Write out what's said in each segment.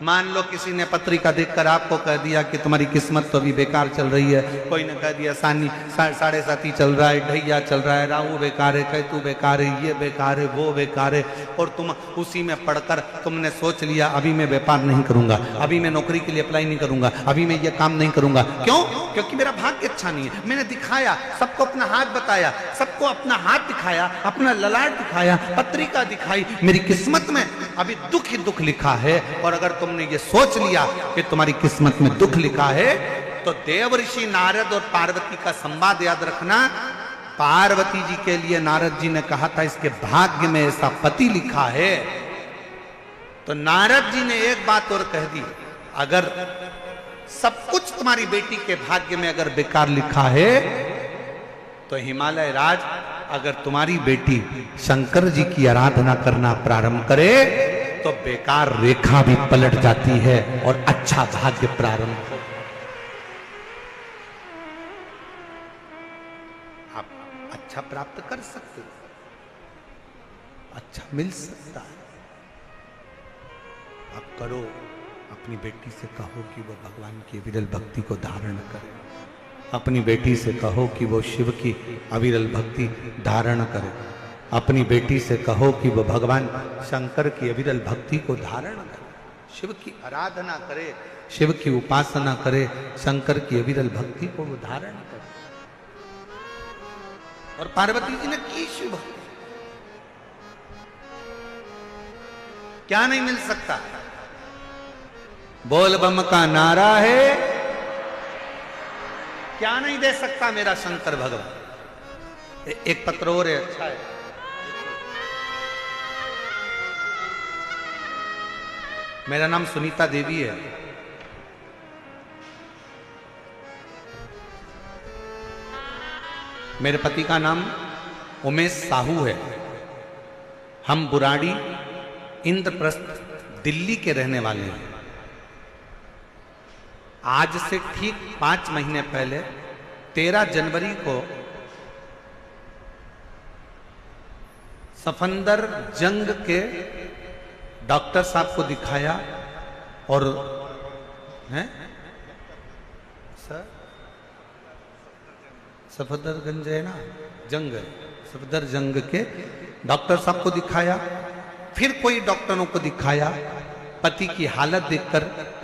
मान लो किसी ने पत्रिका देखकर आपको कह दिया कि तुम्हारी किस्मत तो अभी बेकार चल रही है, कोई ने कह दिया साढ़े साथी चल रहा है, ढैया चल रहा है, राहु बेकार है, कैतु बेकार है, ये बेकार है, वो बेकार है, और तुम उसी में पढ़कर तुमने सोच लिया अभी मैं व्यापार नहीं करूंगा, अभी मैं नौकरी के लिए अप्लाई नहीं करूंगा, अभी मैं ये काम नहीं करूंगा। क्यों? क्योंकि मेरा भाग्य अच्छा नहीं है। मैंने दिखाया, सबको अपना हाथ बताया, सबको अपना हाथ दिखाया, अपना ललाट दिखाया, पत्रिका दिखाई, मेरी किस्मत में अभी दुख ही दुख लिखा है। और अगर तुमने ये सोच लिया कि तुम्हारी किस्मत में दुख लिखा है, तो देवऋषि नारद और पार्वती का संवाद याद रखना। पार्वती जी के लिए नारद जी ने कहा था इसके भाग्य में ऐसा पति लिखा है, तो नारद जी ने एक बात और कह दी, अगर सब कुछ तुम्हारी बेटी के भाग्य में अगर बेकार लिखा है, तो हिमालय राज अगर तुम्हारी बेटी शंकर जी की आराधना करना प्रारंभ करे तो बेकार रेखा भी पलट जाती है और अच्छा भाग्य प्रारंभ हो। आप अच्छा प्राप्त कर सकते हो, अच्छा मिल सकता है। आप करो, अपनी बेटी से कहो कि वो भगवान की विरल भक्ति को धारण करे, अपनी बेटी से कहो कि वो शिव की अविरल भक्ति धारण करे, अपनी बेटी से कहो कि वो भगवान शंकर की अविरल भक्ति को धारण करे, शिव की आराधना करे, शिव की उपासना करे, शंकर की अविरल भक्ति को वो धारण करे। और पार्वती जी ने की शिव भक्ति, क्या नहीं मिल सकता? बोल बम का नारा है, क्या नहीं दे सकता मेरा शंकर भगवान। एक पत्र और है, अच्छा है, मेरा नाम सुनीता देवी है, मेरे पति का नाम उमेश साहू है, हम बुराड़ी इंद्रप्रस्थ दिल्ली के रहने वाले हैं। आज से ठीक 5 महीने पहले 13 जनवरी को सफंदर जंग के डॉक्टर साहब को दिखाया और हैं सर सफदरगंज है ना, जंग है, सफदर जंग के डॉक्टर साहब को दिखाया, फिर कोई डॉक्टरों को दिखाया। पति की हालत देखकर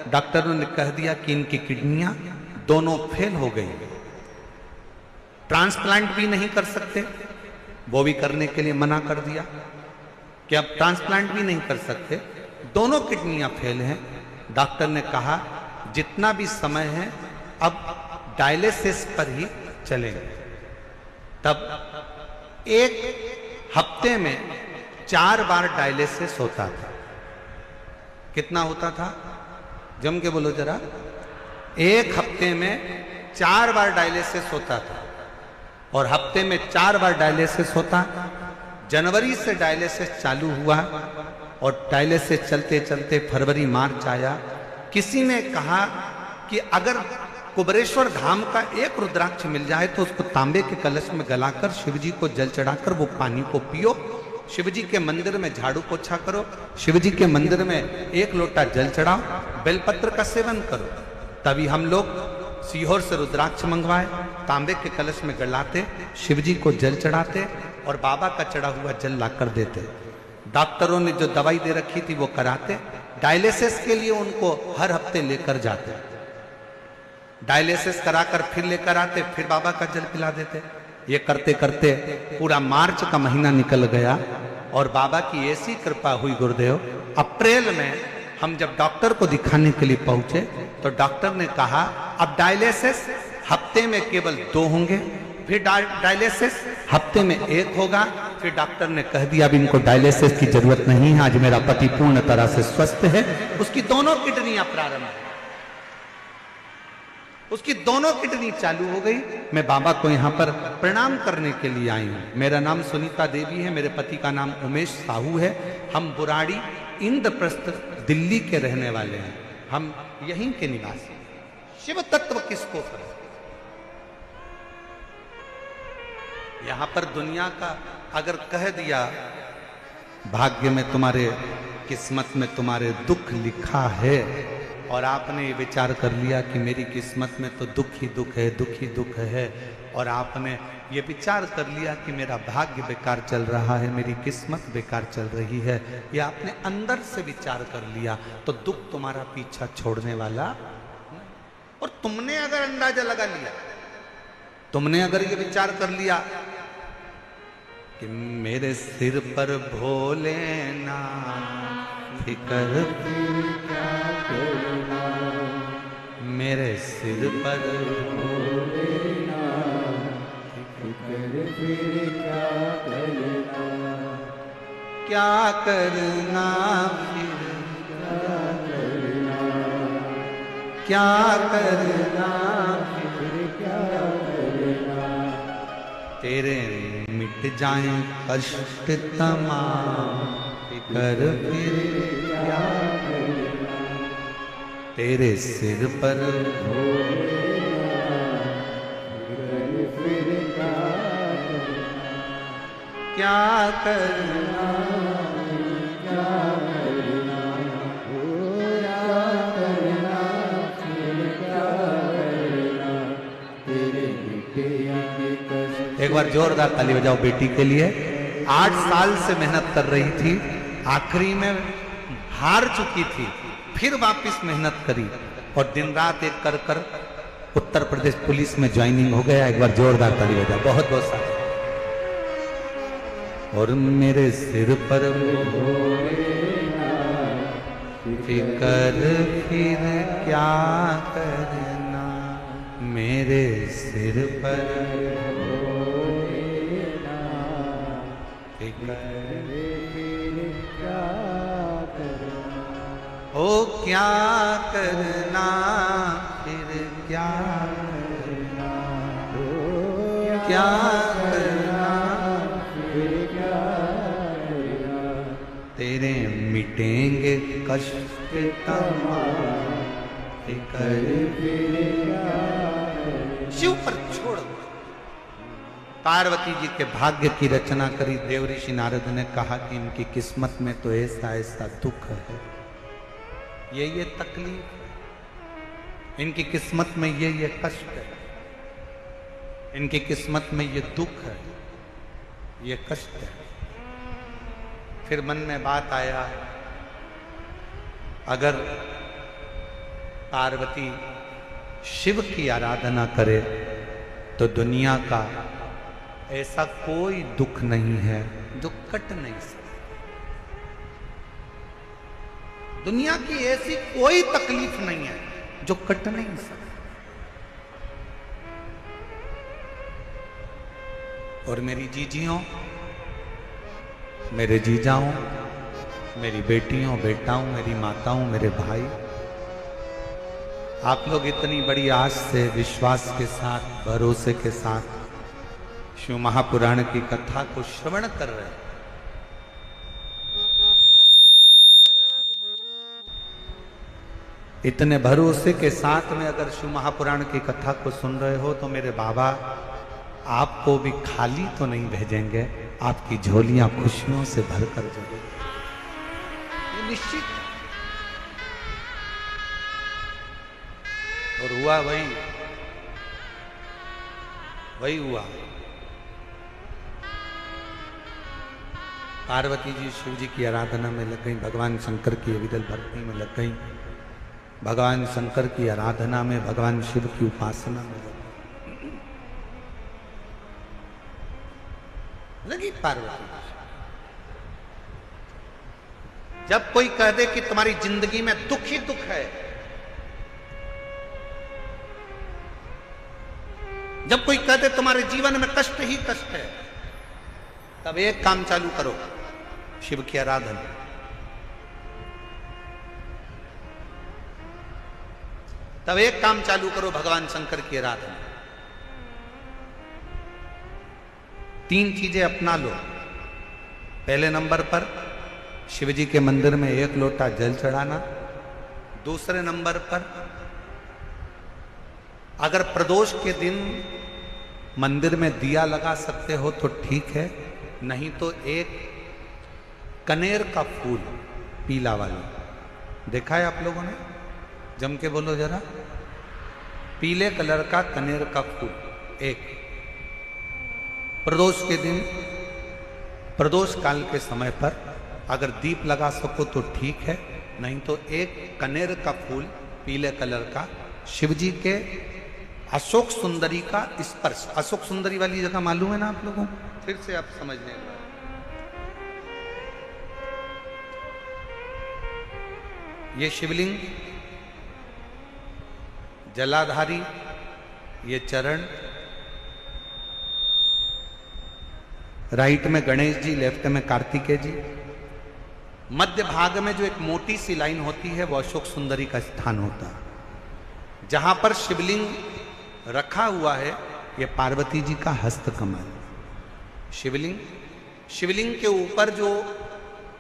डॉक्टरों ने कह दिया कि इनकी किडनियां दोनों फेल हो गई, ट्रांसप्लांट भी नहीं कर सकते, वो भी करने के लिए मना कर दिया कि अब ट्रांसप्लांट भी नहीं कर सकते, दोनों किडनियां फेल हैं। डॉक्टर ने कहा जितना भी समय है अब डायलिसिस पर ही चलेंगे। तब एक हफ्ते में 4 बार डायलिसिस होता था। कितना होता था? जम के बोलो जरा। एक हफ्ते में 4 बार डायलिसिस होता था, और हफ्ते में 4 बार डायलिसिस होता। जनवरी से डायलिसिस चालू हुआ और डायलिसिस चलते चलते फरवरी मार्च आया। किसी ने कहा कि अगर कुबरेश्वर धाम का एक रुद्राक्ष मिल जाए तो उसको तांबे के कलश में गलाकर शिवजी को जल चढ़ाकर वो पानी को पियो, शिवजी के मंदिर में झाड़ू पोछा करो, शिवजी के मंदिर में 1 लोटा जल चढ़ाओ, बेलपत्र का सेवन करो। तभी हम लोग सीहोर से रुद्राक्ष मंगवाए, तांबे के कलश में गलाते, शिवजी को जल चढ़ाते और बाबा का चढ़ा हुआ जल ला कर देते। डॉक्टरों ने जो दवाई दे रखी थी वो कराते। डायलिसिस के लिए उनको हर हफ्ते लेकर जाते, डायलिसिस कराकर फिर लेकर आते, फिर बाबा का जल पिला देते। ये करते करते पूरा मार्च का महीना निकल गया और बाबा की ऐसी कृपा हुई गुरुदेव, अप्रैल में हम जब डॉक्टर को दिखाने के लिए पहुंचे तो डॉक्टर ने कहा अब डायलिसिस हफ्ते में केवल 2 होंगे, फिर डायलिसिस हफ्ते में 1 होगा। फिर डॉक्टर ने कह दिया अब इनको डायलिसिस की जरूरत नहीं है, आज मेरा पति पूर्ण तरह से स्वस्थ है। उसकी दोनों किडनियां प्रारंभ है, उसकी दोनों किडनी चालू हो गई। मैं बाबा को यहाँ पर प्रणाम करने के लिए आई हूँ। मेरा नाम सुनीता देवी है, मेरे पति का नाम उमेश साहू है। हम बुराड़ी इंद्रप्रस्थ दिल्ली के रहने वाले हैं, हम यहीं के निवासी। शिव तत्व किसको कर, यहाँ पर दुनिया का अगर कह दिया भाग्य में तुम्हारे किस्मत में तुम्हारे दुख लिखा है और आपने ये विचार कर लिया कि मेरी किस्मत में तो दुख ही दुख है, दुख ही दुख है, और आपने ये विचार कर लिया कि मेरा भाग्य बेकार चल रहा है, मेरी किस्मत बेकार चल रही है, ये आपने अंदर से विचार कर लिया, तो दुख तुम्हारा पीछा छोड़ने वाला। और तुमने अगर अंदाजा लगा लिया, तुमने अगर ये विचार कर लिया कि मेरे सिर पर भोलेनाथ फिकर क्या करना, मेरे सिर पर भोलेनाथ फिकर क्या करना, क्या करना फिर क्या करना फिर क्या करना, तेरे मिट जाए कष्ट तमाम फिकर फिर क्या करना, तेरे सिर पर फिकर फिर क्या करना, क्या करना, एक बार जोरदार ताली बजाओ बेटी के लिए। 8 साल से मेहनत कर रही थी, आखिरी में हार चुकी थी, फिर वापस मेहनत करी और दिन रात एक कर कर उत्तर प्रदेश पुलिस में ज्वाइनिंग हो गया। एक बार जोरदार ताली बजाओ, बहुत बहुत सारा। और मेरे सिर पर फिकर फिर क्या करना, मेरे सिर पर ओ क्या करना फिर क्या करना, क्या करना फिर क्या करना, तेरे मिटेंगे कष्ट तमाम फिकर फिर क्या करना। शिव पर छोड़। पार्वती जी के भाग्य की रचना करी। देव ऋषि नारद ने कहा कि इनकी किस्मत में तो ऐसा ऐसा दुख है, ये तकलीफ, इनकी किस्मत में ये कष्ट है, इनकी किस्मत में ये दुख है, ये कष्ट है। फिर मन में बात आया, अगर पार्वती शिव की आराधना करे तो दुनिया का ऐसा कोई दुख नहीं है जो कट नहीं सकता, दुनिया की ऐसी कोई तकलीफ नहीं है जो कट नहीं सकती। और मेरी जीजियों, मेरे जीजाओं, मेरी बेटियों, बेटाओं, मेरी माताओं, मेरे भाई, आप लोग इतनी बड़ी आस से, विश्वास के साथ, भरोसे के साथ शिव महापुराण की कथा को श्रवण कर रहे हैं। इतने भरोसे के साथ में अगर शिव महापुराण की कथा को सुन रहे हो तो मेरे बाबा आपको भी खाली तो नहीं भेजेंगे, आपकी झोलियां खुशियों से भरकर जाएंगी, ये निश्चित। और हुआ वही हुआ। पार्वती जी शिव जी की आराधना में लग गई, भगवान शंकर की अविरल भक्ति में लग गई, भगवान शंकर की आराधना में, भगवान शिव की उपासना में लगी पार्वती। जब कोई कह दे कि तुम्हारी जिंदगी में दुख ही दुख है, जब कोई कह दे तुम्हारे जीवन में कष्ट ही कष्ट है, तब एक काम चालू करो, शिव की आराधना। तब एक काम चालू करो, भगवान शंकर की आराधना। 3 चीजें अपना लो। पहले नंबर पर शिव जी के मंदिर में 1 लोटा जल चढ़ाना। दूसरे नंबर पर अगर प्रदोष के दिन मंदिर में दिया लगा सकते हो तो ठीक है, नहीं तो एक कनेर का फूल पीला वाला देखा है आप लोगों ने? जम के बोलो जरा। पीले कलर का कनेर का फूल एक, प्रदोष के दिन, प्रदोष काल के समय पर अगर दीप लगा सको तो ठीक है, नहीं तो एक कनेर का फूल पीले कलर का शिव जी के अशोक सुंदरी का स्पर्श। अशोक सुंदरी वाली जगह मालूम है ना आप लोगों को? फिर से आप समझ लें। ये शिवलिंग, जलाधारी, ये चरण, राइट में गणेश जी, लेफ्ट में कार्तिकेय जी, मध्य भाग में जो एक मोटी सी लाइन होती है वो अशोक सुंदरी का स्थान होता है। जहां पर शिवलिंग रखा हुआ है ये पार्वती जी का हस्त कमल। शिवलिंग के ऊपर जो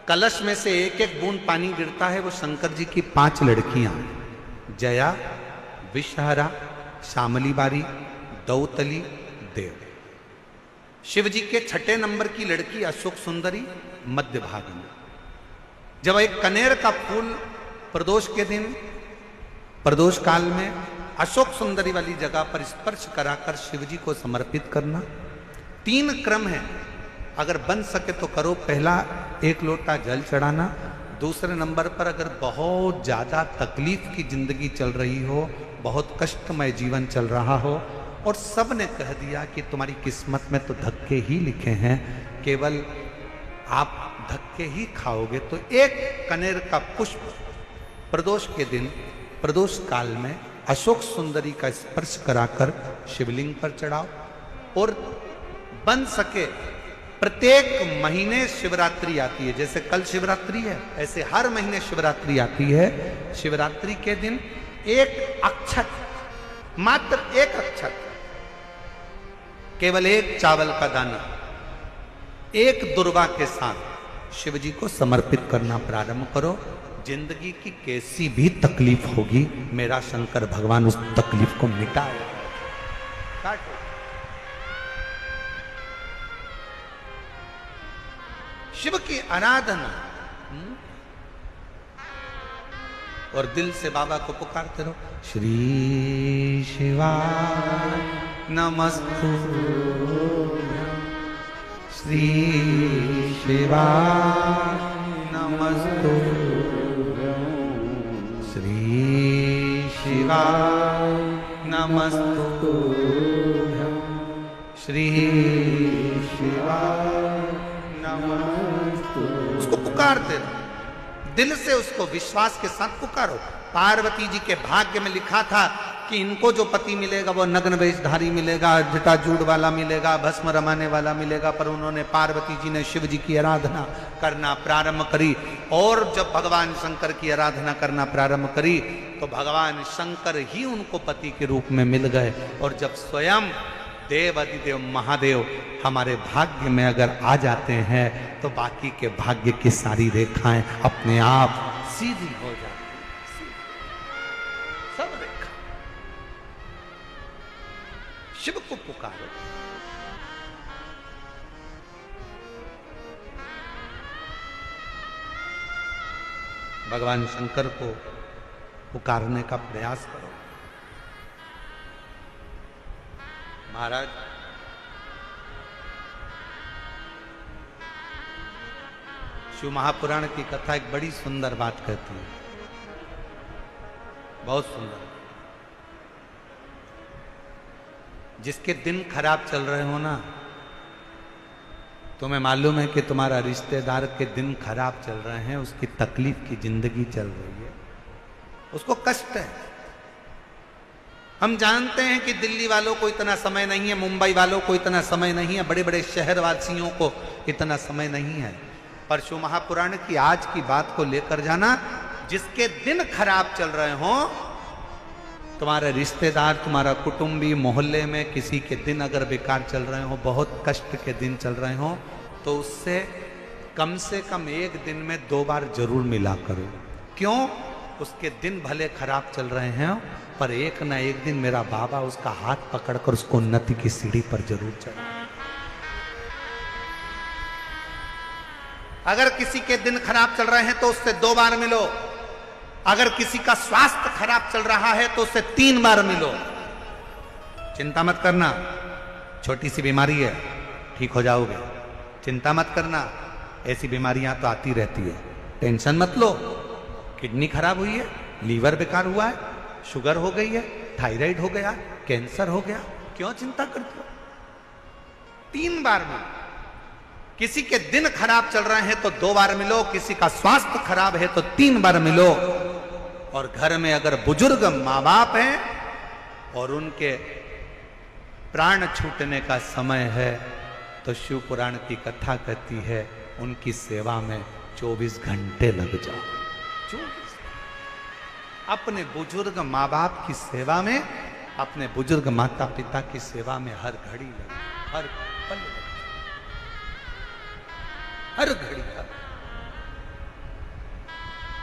कलश में से एक एक बूंद पानी गिरता है वो शंकर जी की 5 लड़कियां, जया, विषहरा, शामली बारी, दौतली, देव। शिव जी के 6ठे नंबर की लड़की अशोक सुंदरी मध्य भाग में। जब एक कनेर का फूल प्रदोष के दिन, प्रदोष काल में अशोक सुंदरी वाली जगह पर स्पर्श कराकर शिव जी को समर्पित करना। 3 क्रम है, अगर बन सके तो करो। पहला 1 लोटा जल चढ़ाना। दूसरे नंबर पर अगर बहुत ज्यादा तकलीफ की जिंदगी चल रही हो, बहुत कष्टमय जीवन चल रहा हो और सब ने कह दिया कि तुम्हारी किस्मत में तो धक्के ही लिखे हैं, केवल आप धक्के ही खाओगे, तो एक कनेर का पुष्प प्रदोष के दिन, प्रदोष काल में अशोक सुंदरी का स्पर्श कराकर शिवलिंग पर चढ़ाओ। और बन सके प्रत्येक महीने शिवरात्रि आती है, जैसे कल शिवरात्रि है ऐसे हर महीने शिवरात्रि आती है। शिवरात्रि के दिन एक अक्षत, मात्र एक अक्षत, केवल एक चावल का दाना, एक दुर्वा के साथ शिव जी को समर्पित करना प्रारंभ करो। जिंदगी की कैसी भी तकलीफ होगी, मेरा शंकर भगवान उस तकलीफ को मिटाएगा। काटो। शिव की आराधना और दिल से बाबा को पुकारते रहो। श्री शिवाय नमस्तु, श्री शिवाय नमस्तु, श्री शिवाय नमस्तु, श्री शिवाय नमस्तु। उसको पुकारते रहो, दिल से उसको विश्वास के साथ पुकारो। पार्वती जी के भाग्य में लिखा था कि इनको जो पति मिलेगा वो नग्न वेशधारी मिलेगा, जटाजूड़ वाला मिलेगा, भस्म रमाने वाला मिलेगा, पर उन्होंने, पार्वती जी ने शिव जी की आराधना करना प्रारंभ करी। और जब भगवान शंकर की आराधना करना प्रारंभ करी तो भगवान शंकर ही उनको पति के रूप में मिल गए। और जब स्वयं देव अधिदेव महादेव हमारे भाग्य में अगर आ जाते हैं तो बाकी के भाग्य की सारी रेखाएं अपने आप सीधी हो जाती हैं। सब रेखा शिव को पुकारो। भगवान शंकर को पुकारने का प्रयास करो। महाराज, शिव महापुराण की कथा एक बड़ी सुंदर बात कहती है, बहुत सुंदर। जिसके दिन खराब चल रहे हो ना, तुम्हें मालूम है कि तुम्हारा रिश्तेदार के दिन खराब चल रहे हैं, उसकी तकलीफ की जिंदगी चल रही है, उसको कष्ट है। हम जानते हैं कि दिल्ली वालों को इतना समय नहीं है, मुंबई वालों को इतना समय नहीं है, बड़े बड़े शहर वासियों को इतना समय नहीं है, पर शिव महापुराण की आज की बात को लेकर जाना। जिसके दिन खराब चल रहे हो, तुम्हारे रिश्तेदार, तुम्हारा कुटुंबी, मोहल्ले में किसी के दिन अगर बेकार चल रहे हो, बहुत कष्ट के दिन चल रहे हो, तो उससे कम से कम एक दिन में 2 बार जरूर मिला करो। क्यों? उसके दिन भले खराब चल रहे हैं, पर एक ना एक दिन मेरा बाबा उसका हाथ पकड़कर उसको उन्नति की सीढ़ी पर जरूर चढ़ा। अगर किसी के दिन खराब चल रहे हैं तो उससे 2 बार मिलो। अगर किसी का स्वास्थ्य खराब चल रहा है तो उससे 3 बार मिलो। चिंता मत करना, छोटी सी बीमारी है, ठीक हो जाओगे। चिंता मत करना, ऐसी बीमारियां तो आती रहती है, टेंशन मत लो। किडनी खराब हुई है, लीवर बेकार हुआ है, शुगर हो गई है, थायराइड हो गया, कैंसर हो गया, क्यों चिंता करते हो? 3 बार मिलो। किसी के दिन खराब चल रहे हैं तो 2 बार मिलो, किसी का स्वास्थ्य खराब है तो 3 बार मिलो। और घर में अगर बुजुर्ग माँ बाप हैं और उनके प्राण छूटने का समय है तो शिव पुराण की कथा कहती है उनकी सेवा में 24 घंटे लग जाओ। 24 अपने बुजुर्ग माँ बाप की सेवा में, अपने बुजुर्ग माता पिता की सेवा में हर घड़ी लगे, हर पल लगे, हर घड़ी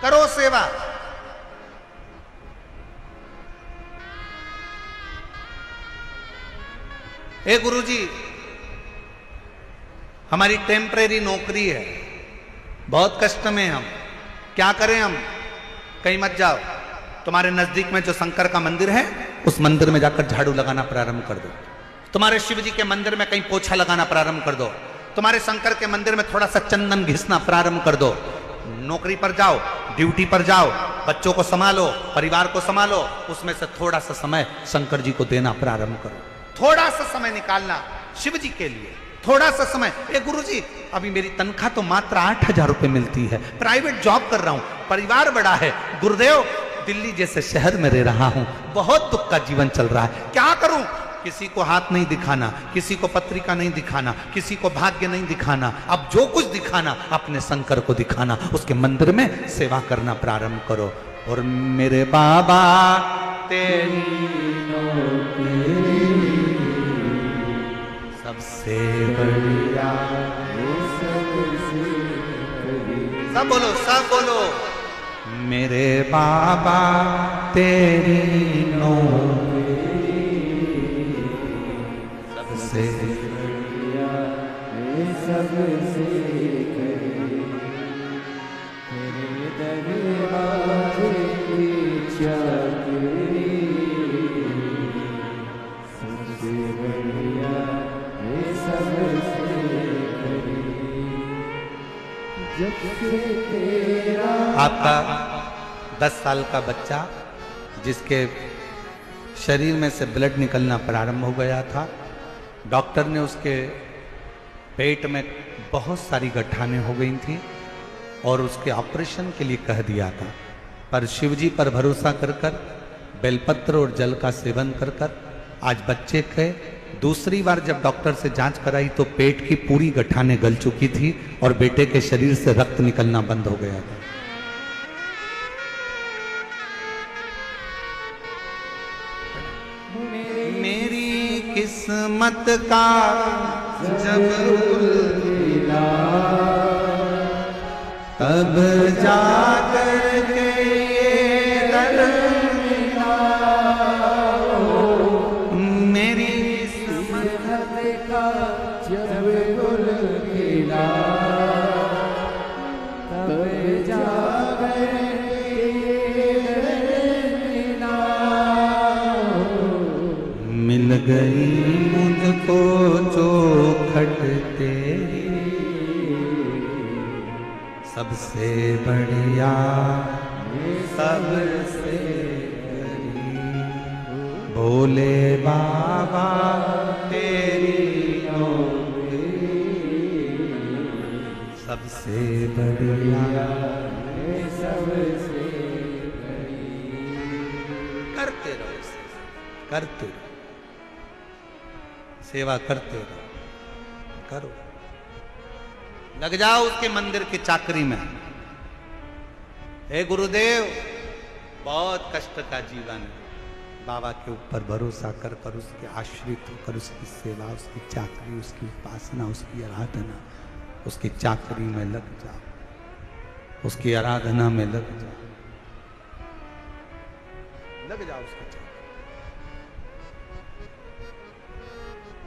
करो सेवा। हे गुरुजी, हमारी टेम्परेरी नौकरी है, बहुत कष्ट में हम, क्या करें हम? कहीं मत जाओ, तुम्हारे नजदीक में जो शंकर का मंदिर है उस मंदिर में जाकर झाड़ू लगाना प्रारंभ कर दो। तुम्हारे शिव जी के मंदिर में कहीं पोछा लगाना प्रारंभ कर दो। तुम्हारे शंकर के मंदिर में थोड़ा सा चंदन घिसना प्रारंभ कर दो। नौकरी पर जाओ, ड्यूटी पर जाओ, बच्चों को संभालो, परिवार को संभालो, उसमें से थोड़ा सा समय शंकर जी को देना प्रारंभ करो। थोड़ा सा समय निकालना शिव जी के लिए, थोड़ा सा समय। ए गुरुजी, अभी मेरी तनख्वाह तो मात्र 8,000 रुपए मिलती है, प्राइवेट जॉब कर रहा हूं, परिवार बड़ा है, गुरुदेव दिल्ली जैसे शहर में रह रहा हूं, बहुत दुख का जीवन चल रहा है, क्या करूं? किसी को हाथ नहीं दिखाना, किसी को पत्रिका नहीं दिखाना, किसी को भाग्य नहीं दिखाना, अब जो कुछ दिखाना अपने शंकर को दिखाना, उसके मंदिर में सेवा करना प्रारंभ करो। और मेरे बाबा तेरी सबसे बढ़िया, सब बोलो, सब बोलो, मेरे बाबा तेरी नौकरी सबसे बढ़िया, सबसे तेरे दरबार की चाकरी सबसे बढ़िया, आपका 10 साल का बच्चा जिसके शरीर में से ब्लड निकलना प्रारंभ हो गया था, डॉक्टर ने उसके पेट में बहुत सारी गठाने हो गई थी और उसके ऑपरेशन के लिए कह दिया था। पर शिवजी पर भरोसा कर कर, बेलपत्र और जल का सेवन कर कर आज बच्चे के दूसरी बार जब डॉक्टर से जांच कराई तो पेट की पूरी गठाने गल चुकी थी और बेटे के शरीर से रक्त निकलना बंद हो गया था। मेरी किस्मत का जब खुला तब जाकर के ये दर मिला, मेरी किस्मत का जब गुल खिला तब जाकर मिल गई मुझको चौखट तेरी सबसे बढ़िया, सबसे भोले बाबा तेरी नौकरी सबसे बढ़िया, सबसे करते रहो, करते रहो, सेवा करते रहो, करो, लग जाओ उसके मंदिर की चाकरी में। हे गुरुदेव, बहुत कष्ट का जीवन है, बाबा के ऊपर भरोसा कर कर, उसके आश्रित होकर उसकी सेवा, उसकी चाकरी, उसकी उपासना, उसकी आराधना, उसकी चाकरी में लग जाओ, उसकी आराधना में लग जाओ, लग जाओ उसकी चाकरी।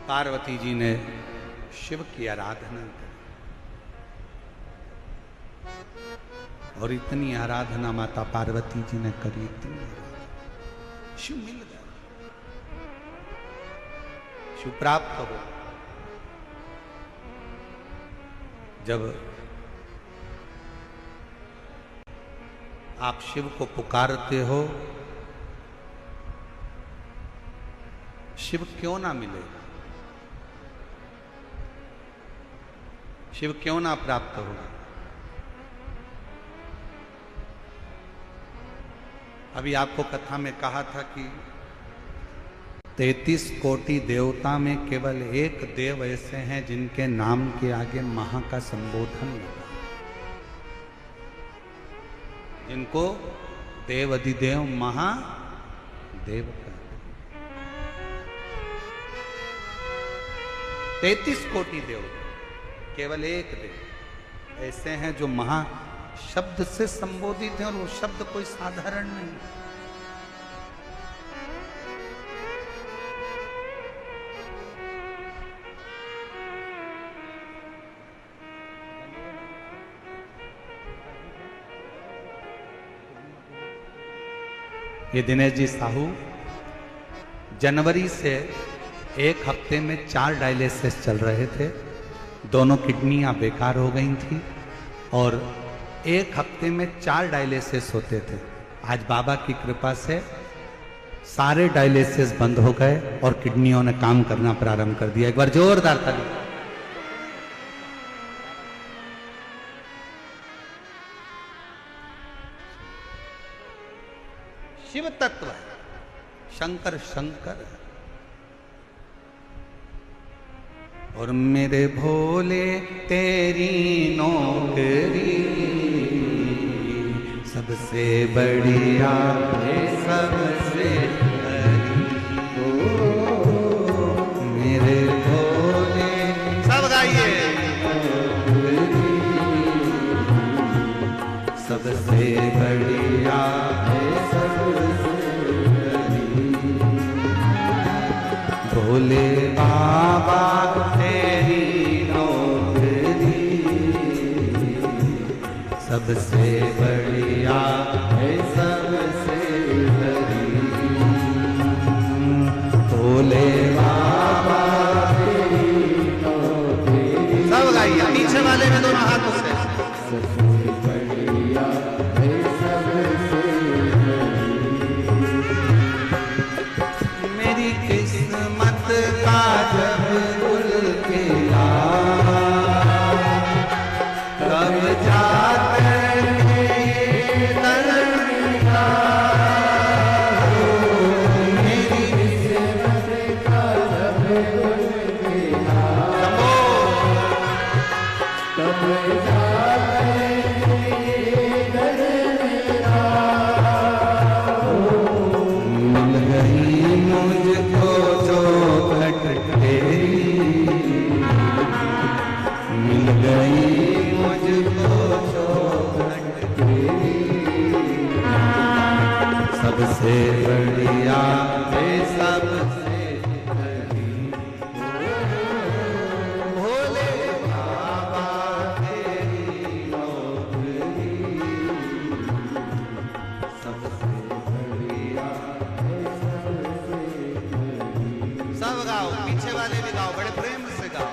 पार्वती जी ने शिव की आराधना की, और इतनी आराधना माता पार्वती जी ने करी, इतनी आराधना, शिव मिल गया, शिव प्राप्त हो। जब आप शिव को पुकारते हो, शिव क्यों ना मिले, शिव क्यों ना प्राप्त हो। अभी आपको कथा में कहा था कि 33 कोटि देवता में केवल एक देव ऐसे हैं जिनके नाम के आगे महा का संबोधन लगा, जिनको देव अधिदेव महादेव कहते। 33 कोटि देव, केवल एक देव ऐसे हैं जो महा शब्द से संबोधित हैं, और वो शब्द कोई साधारण नहीं। ये दिनेश जी साहू जनवरी से एक हफ्ते में 4 डायलिसिस चल रहे थे, दोनों किडनियां बेकार हो गई थी, और एक हफ्ते में 4 डायलिसिस होते थे। आज बाबा की कृपा से सारे डायलिसिस बंद हो गए और किडनियों ने काम करना प्रारंभ कर दिया। एक बार जोरदार ताली। शिव तत्व है, शंकर शंकर है। और मेरे भोले तेरी नौकरी सबसे बढ़िया है, सबसे बड़ी। मेरे भोले, सब गाइए, सबसे बढ़िया है, भोले बाबा तेरी नौकरी सबसे बढ़िया है, सबसे बड़ी। भोले बाबा तेरी नौकरी, सब गाइए, पीछे वाले में दोनों हाथों से। सबसे बढ़िया है, सबसे मेरी किस्मत का जब गुल खिला, तब जाकर तरंगा। मेरी किस्मत का जब गुल खिला, तब जाकर मिल गई मुझको जो खटकेरी, मिल गई मुझको जो खटकेरी, सबसे बढ़िया है, सबसे बड़ी। भोले बाबा तेरी नौकरी सबसे बढ़िया है, सब गाओ, पीछे वाले भी गाओ, बड़े प्रेम से गाओ।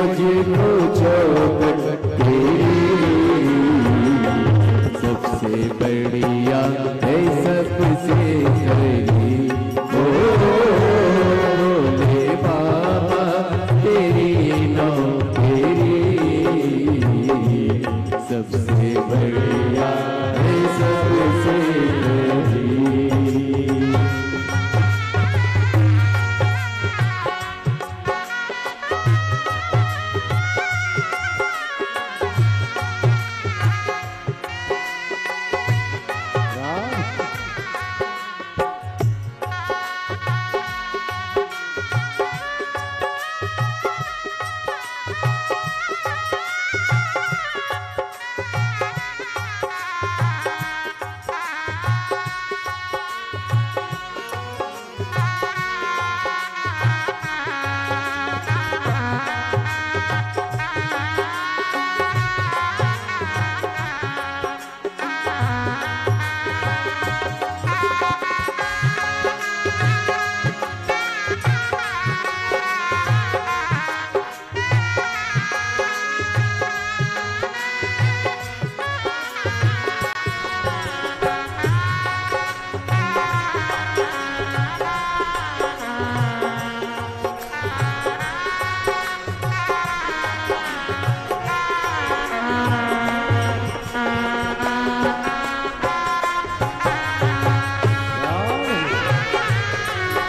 मुझको चौखट तेरी सबसे बढ़िया है सबसे खरी। भोले बाबा तेरी नौकरी सबसे बढ़िया है सबसे खरी।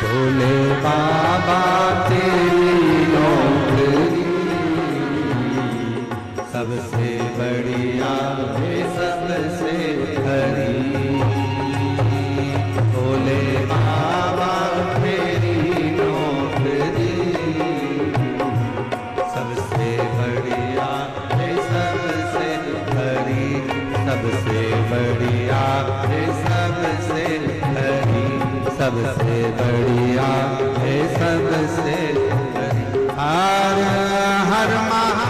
भोले बाबा तेरी नौकरी सबसे बढ़िया है सबसे खरी। भोले बाबा तेरी नौकरी सबसे बढ़िया है सबसे खरी। सबसे बढ़िया है सबसे खरी। सबसे बढ़िया है सबसे हर हर महा।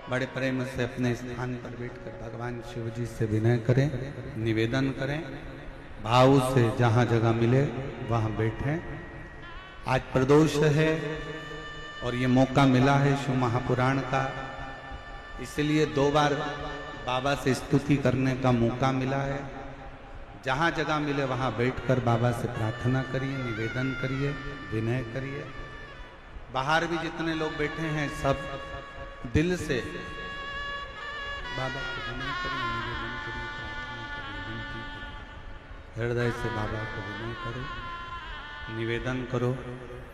बड़े प्रेम से अपने स्थान पर बैठकर भगवान शिव जी से विनय करें, निवेदन करें, भाव से जहाँ जगह मिले वहाँ बैठें। आज प्रदोष है और ये मौका मिला है शिव महापुराण का, इसलिए 2 बार बाबा से स्तुति करने का मौका मिला है। जहाँ जगह मिले वहाँ बैठकर बाबा से प्रार्थना करिए, निवेदन करिए, विनय करिए। बाहर भी जितने लोग बैठे हैं सब दिल से बाबा को विनय करिए, निवेदन करिए, प्रार्थना करिए, विनती करिए। हृदय से बाबा को विनय करो, निवेदन करो,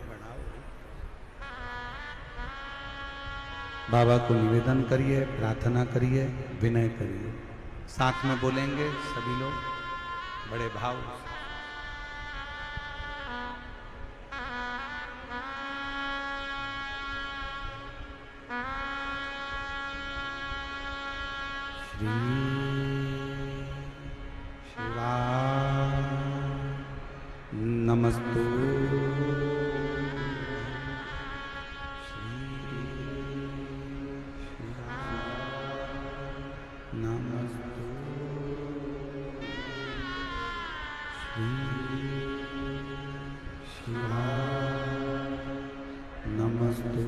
बढ़ाओ। बाबा को निवेदन करिए, प्रार्थना करिए, विनय करिए। साथ में बोलेंगे सभी लोग बड़े भाव। श्री शिवाय नमस्तु। श्री शिवाय नमस्तु। श्री शिवाय नमस्तु।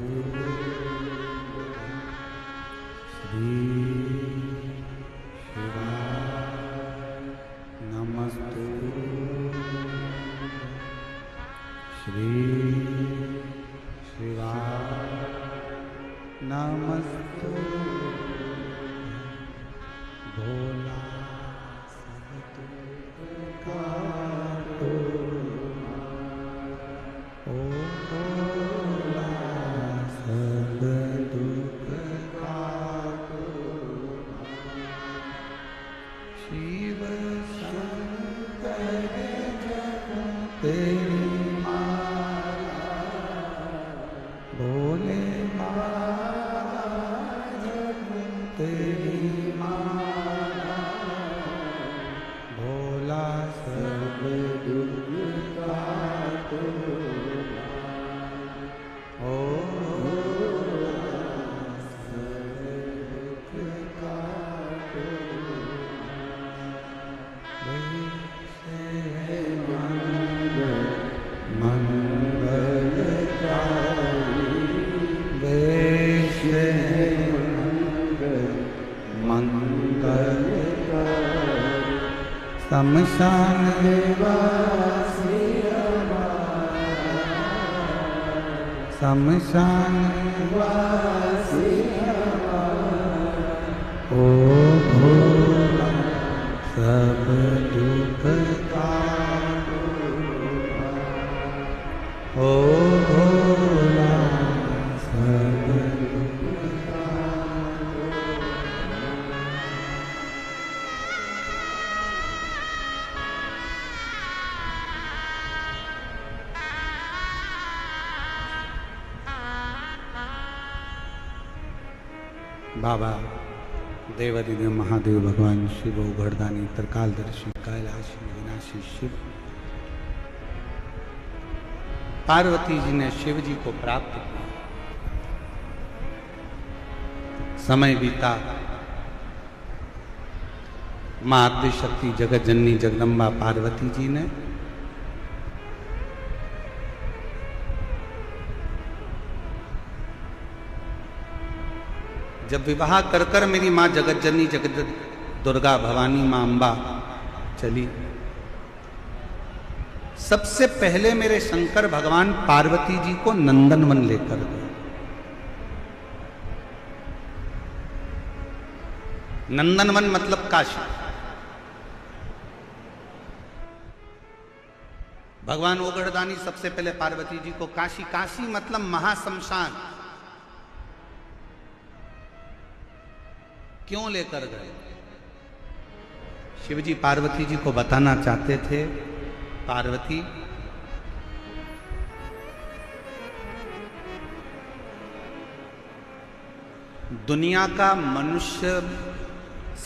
श्री नमस्तु। श्री शिवाय नमस्तु। भोला सब दुख काटो, ओ भोला सब दुख काटो। शिव शंकर तेरी माला, भोले तेरी माला, भोला सब दुख काटो, ओ सब दुख काटो। शमशान शमशान ओ भोला सब दुख का ओ भोला सब दुख का बाबा देवादिदेव महादेव भगवान शिव उघड़दानी त्रिकालदर्शी कैलाशी विनाशी शिव पार्वती जी ने शिव जी को प्राप्त किया। समय बीता, मां आद्यशक्ति जगत जननी जगदम्बा पार्वती जी ने जब विवाह कर कर मेरी मां जगत जननी जगत दुर्गा भवानी मां अंबा चली, सबसे पहले मेरे शंकर भगवान पार्वती जी को नंदनवन लेकर गए। नंदनवन मतलब काशी। भगवान ओगढ़दानी सबसे पहले पार्वती जी को काशी, काशी मतलब महाशमशान, क्यों लेकर गए? शिवजी पार्वती जी को बताना चाहते थे, पार्वती दुनिया का मनुष्य,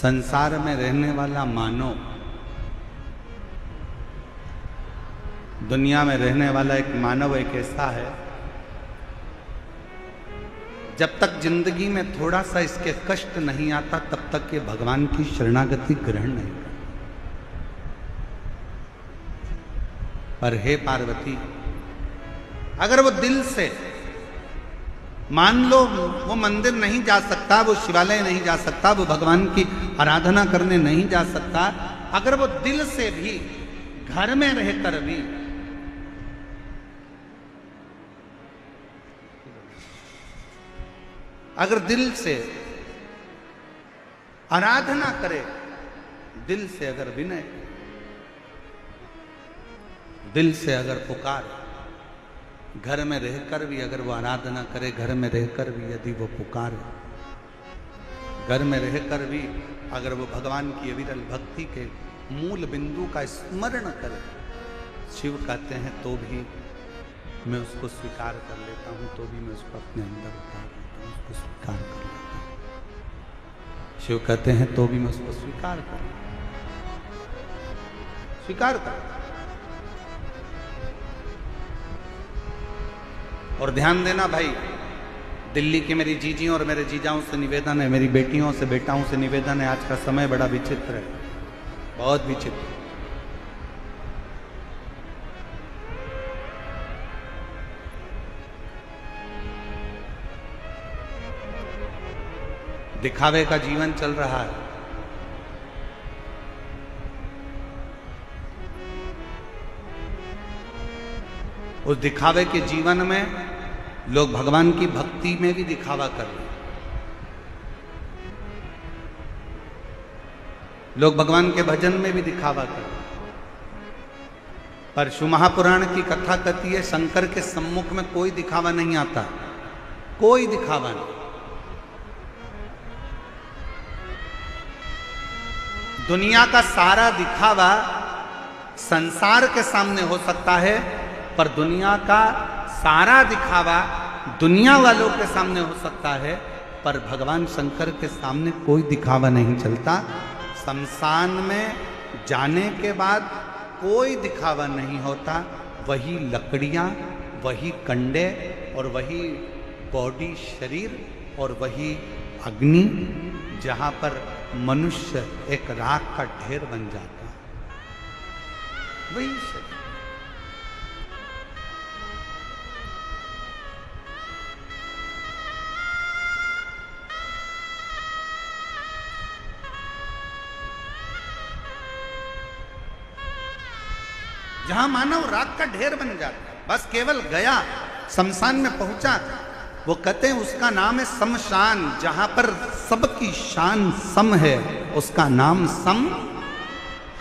संसार में रहने वाला मानव, दुनिया में रहने वाला एक मानव एक ऐसा है जब तक जिंदगी में थोड़ा सा इसके कष्ट नहीं आता तब तक ये भगवान की शरणागति ग्रहण नहीं करता। पर हे पार्वती, अगर वो दिल से, मान लो वो मंदिर नहीं जा सकता, वो शिवालय नहीं जा सकता, वो भगवान की आराधना करने नहीं जा सकता, अगर वो दिल से भी घर में रहकर भी अगर दिल से आराधना करे, दिल से अगर विनय, दिल से अगर पुकारे, घर में रहकर भी अगर वो आराधना करे, घर में रहकर भी यदि वो पुकारे, घर में रहकर भी अगर वो भगवान की अविरल भक्ति के मूल बिंदु का स्मरण करे, शिव कहते हैं तो भी मैं उसको स्वीकार कर लेता हूं, तो भी मैं उसको अपने अंदर उतार लेता हूं, उसको स्वीकार कर लेता हूं। शिव कहते हैं तो भी मैं उसको स्वीकार कर, स्वीकार कर। और ध्यान देना भाई, दिल्ली की मेरी जीजियों और मेरे जीजाओं से निवेदन है, मेरी बेटियों से बेटाओं से निवेदन है, आज का समय बड़ा विचित्र है, बहुत विचित्र। दिखावे का जीवन चल रहा है। उस दिखावे के जीवन में लोग भगवान की भक्ति में भी दिखावा कर रहे हैं, लोग भगवान के भजन में भी दिखावा कर रहे हैं। पर शिव महापुराण की कथा कहती है शंकर के सम्मुख में कोई दिखावा नहीं आता, कोई दिखावा नहीं। दुनिया का सारा दिखावा संसार के सामने हो सकता है, पर दुनिया का सारा दिखावा दुनिया वालों के सामने हो सकता है, पर भगवान शंकर के सामने कोई दिखावा नहीं चलता। शमशान में जाने के बाद कोई दिखावा नहीं होता, वही लकड़ियाँ, वही कंडे और वही बॉडी शरीर और वही अग्नि, जहाँ पर मनुष्य एक राख का ढेर बन जाता है, वही शरीर। जहां मानव राख का ढेर बन जाता है। बस केवल गया, शमशान में पहुंचा, वो कहते हैं उसका नाम है शमशान। जहां पर सबकी शान सम है, उसका नाम सम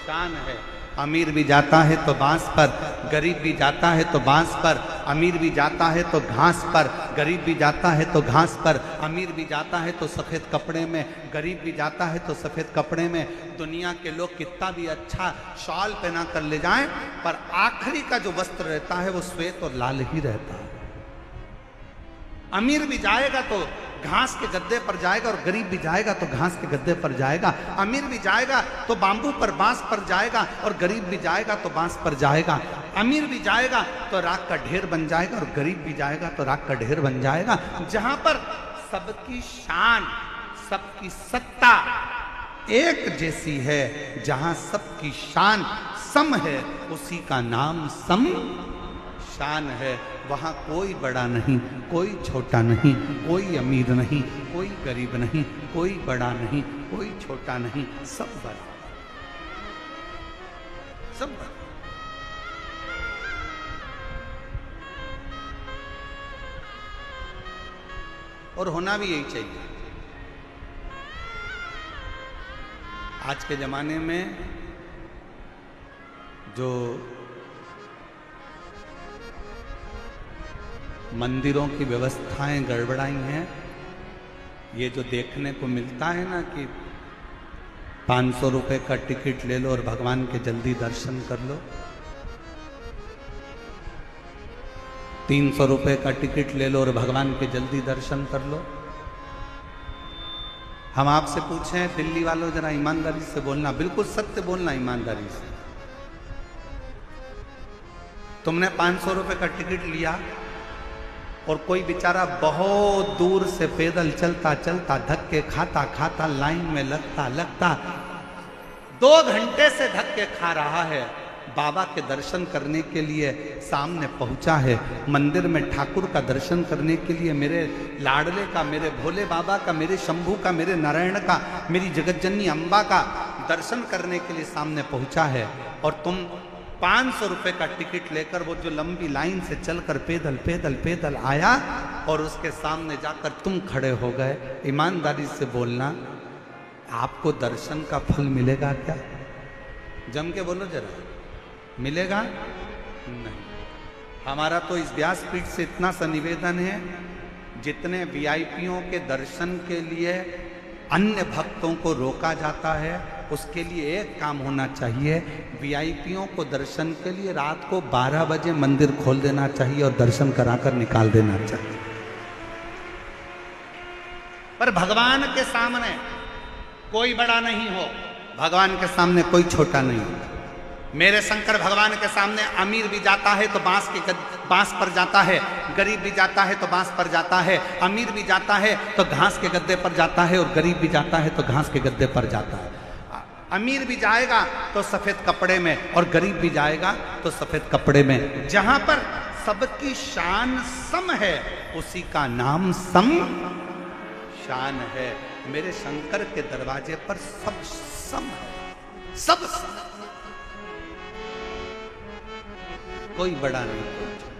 शान है। अमीर भी जाता है तो बांस पर, गरीब भी जाता है तो बांस पर। अमीर भी जाता है तो घास पर, गरीब भी जाता है तो घास पर। अमीर भी जाता है तो सफ़ेद कपड़े में, गरीब भी जाता है तो सफ़ेद कपड़े में। दुनिया के लोग कितना भी अच्छा शॉल पहना कर ले जाएं, पर आखिरी का जो वस्त्र रहता है वो श्वेत और लाल ही रहता है। अमीर भी जाएगा तो घास के गद्दे पर जाएगा, और गरीब भी जाएगा तो घास के गद्दे पर जाएगा। अमीर भी जाएगा तो बांबू पर, बांस पर जाएगा, और गरीब भी जाएगा तो बांस पर जाएगा। अमीर भी जाएगा तो राख का ढेर बन जाएगा, और गरीब भी जाएगा तो राख का ढेर बन जाएगा। जहां पर सबकी शान, सबकी सत्ता एक जैसी है, जहां सबकी शान सम है, उसी का नाम सम शान है। वहां कोई बड़ा नहीं, कोई छोटा नहीं, कोई अमीर नहीं, कोई गरीब नहीं, कोई बड़ा नहीं, कोई छोटा नहीं, सब बड़ा, सब बड़ा। और होना भी यही चाहिए। आज के जमाने में जो मंदिरों की व्यवस्थाएं गड़बड़ाई हैं, ये जो देखने को मिलता है ना कि 500 रुपए का टिकट ले लो और भगवान के जल्दी दर्शन कर लो, 300 रुपए का टिकट ले लो और भगवान के जल्दी दर्शन कर लो। हम आपसे पूछें, दिल्ली वालों जरा ईमानदारी से बोलना, बिल्कुल सत्य बोलना ईमानदारी से। तुमने 500 रुपए का टिकट लिया और कोई बेचारा बहुत दूर से पैदल चलता चलता, धक्के खाता खाता, लाइन में लगता लगता 2 घंटे से धक्के खा रहा है, बाबा के दर्शन करने के लिए सामने पहुंचा है। मंदिर में ठाकुर का दर्शन करने के लिए, मेरे लाडले का, मेरे भोले बाबा का, मेरे शंभू का, मेरे नारायण का, मेरी जगतजननी अम्बा का दर्शन करने के लिए सामने पहुंचा है, और तुम 500 रुपए का टिकट लेकर वो जो लंबी लाइन से चलकर पैदल पैदल पैदल आया, और उसके सामने जाकर तुम खड़े हो गए। ईमानदारी से बोलना, आपको दर्शन का फल मिलेगा क्या? जम के बोलो जरा, मिलेगा नहीं। हमारा तो इस व्यासपीठ से इतना सा निवेदन है, जितने वीआईपीओं के दर्शन के लिए अन्य भक्तों को रोका जाता है, उसके लिए एक काम होना चाहिए, वीआईपीओं को दर्शन के लिए रात को 12 बजे मंदिर खोल देना चाहिए और दर्शन कराकर निकाल देना चाहिए। पर भगवान के सामने कोई बड़ा नहीं हो, भगवान के सामने कोई छोटा नहीं हो। मेरे शंकर भगवान के सामने अमीर भी जाता है तो बांस पर जाता है, गरीब भी जाता है तो बांस पर जाता है, अमीर भी जाता है तो घास के गद्दे पर जाता है, और गरीब भी जाता है तो घास के गद्दे पर जाता है। अमीर भी जाएगा तो सफेद कपड़े में, और गरीब भी जाएगा तो सफेद कपड़े में। जहां पर सबकी शान सम है, उसी का नाम सम शान है। मेरे शंकर के दरवाजे पर सब सम है, सब सम, कोई बड़ा नहीं, कोई छोटा।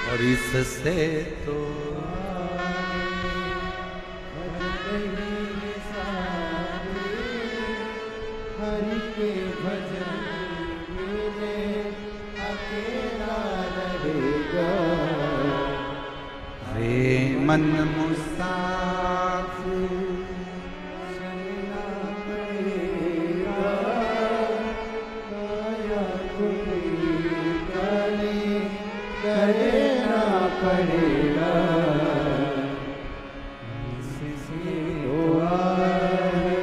और इससे तो हरि के भजन मिले अकेला रहेगा। रे मन मुसाफिर चलना पड़ेगा, काया कोई गले करना पड़ेगा। इससे हुआ है